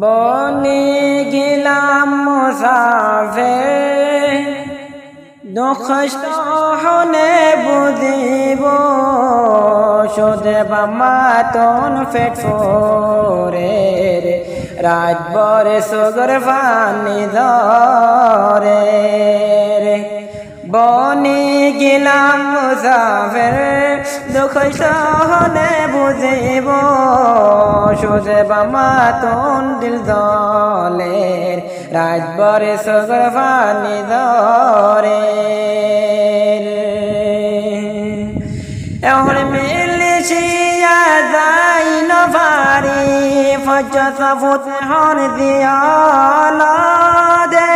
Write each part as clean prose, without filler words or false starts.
বনে গেলাম মুসাফির দুঃখ হলে বুঝিব সোদেব মাতন ফেটফোরের রাজবরে সুগর ফানি ধরে বনে গেলাম মুসাফির দুঃখ হলে বুঝিব সোদেব মাতন দিল দলের রাজবরে সুগর ফানি ধরে এখন মিলিশিয়া যাই নভারি ফজত ফুত হন দিয়াল দে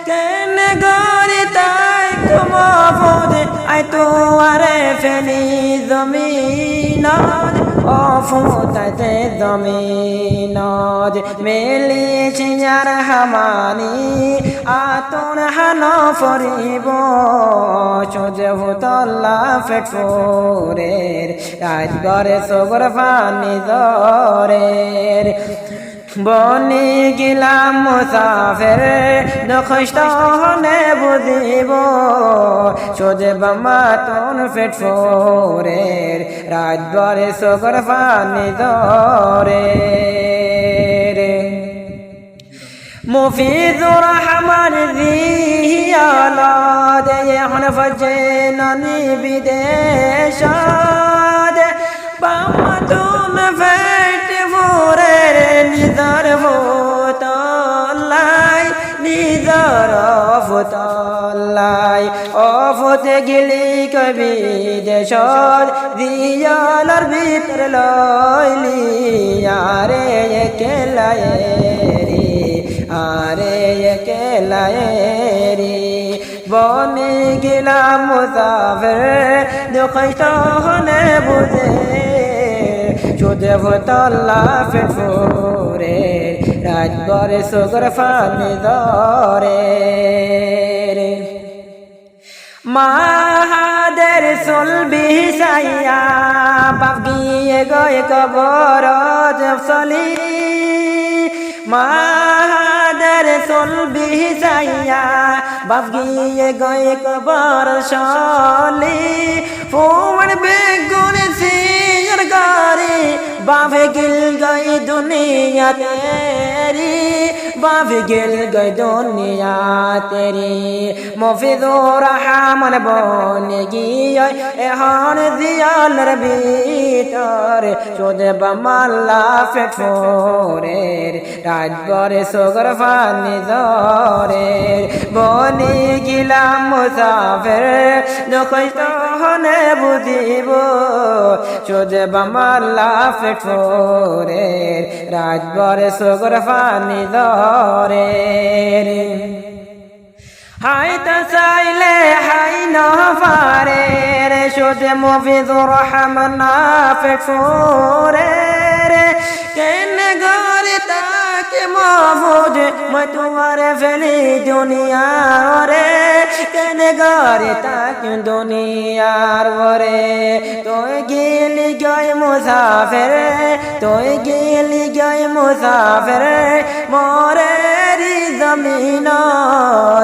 কেন গরি তাই কুমফুদ আই তুয়ারে ফেলি জমিনত অফুতাতে জমিনত মিলিশিয়ার হামানি আতন হান ফরিব সোজে হুতল্লা ফেটফোরের রাজগরে সগর ফানি দরের বনে গেলাম মুসাফির দুঃখ হলে বুঝিব সোজে বামাতন ফেটফোরের রাজগরে সগর ফানি দরের মুফিদুর রহমান জিয়ালাদ এখন ফজেনানি বিদেশাদ বামাতুন ফেট ফোরের নিদর ভোতলাই নিদর ভোতলাই অফতে গেলি কবি দেশর দিয়ালার ভিতর লইলি আরে একলাই আরে একলাই বনে গেলাম মুসাফির দুঃখ হলে বুঝে সোজে ভোতল্লা ফেটফোরে রাজবরে সুগর ফানি ধরে মাহাদের সুলবি সাইয়া বাপ গিয়ে গয়ে কবর জফসলি মাহাদের সুলবি সাইয়া বাপ গিয়ে গয়ে কবর সলি ফোন বেগুন সির গারি বাভে গিল গই দুনিয়া তেরি বাভে গিল গই দুনিয়া তেরি মুফিদুর রহমান বনে গিয়ে এখন দিয়ালের ভিতর সোজে বামাল্লা ফেটফোরের রাজবরে সুগর ফানি ধরের বনে গেলাম মুসাফির দুঃখ হলে বুঝিব সোজে বামাল্লা ফেটফোরের রাজবরে সুগর ফানি ধরের হাইতে চাইলে হাই না পারে রে সোজে মুফিদুর রহমান ফেটফোরের কেন গরে তাকে মাহফুজ মই তোমারে ফেলি দুনিয়া রে কেন গরে তাকে দুনিয়ার বরে তুই গেলি গয় মুসাফির তুই গেলি গয় মুসাফির মরে জমিন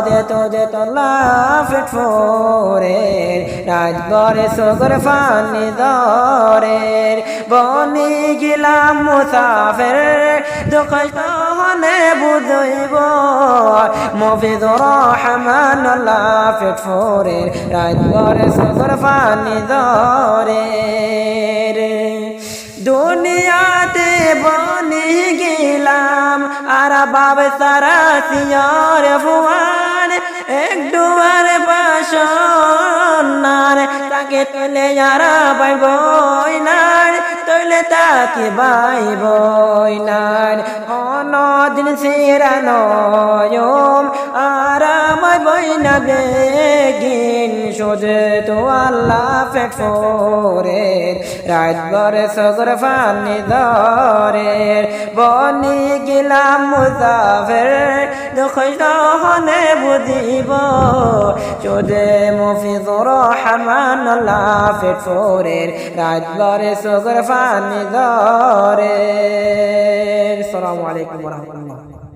দে তো দে তল্লা ফেটফোরের রাজবরে সুগর ফানি ধরের বনে গেলাম মুসাফির দুঃখ হলে বুঝিব মুফিদুর রহমান ফেটফোরের রাজবরে সুগর ফানি ধরের দুনিয়াতে বনে গেলাম আর বাব সারা সিয়ার ফুয়ান এক দুয়ার বাসনার তাকে তুলে যারা বাই বইনার তুলে তাকে বাই বইনার অনদিন সিরানয়ম আর আমায় বইনা বেগিন সোজে তো আল্লাহ ফেটফোরের রাজবরে সুগর ফানি ধরের বনে গেলাম মুসাফির দুঃখ হলে বুঝিব সোজে মুফিদুর রহমান ফেটফোরের রাজবরে সুগর ফানি ধরের। আসসালামু আলাইকুম। আলাইকুম ওয়া রাহমাতুল্লাহ।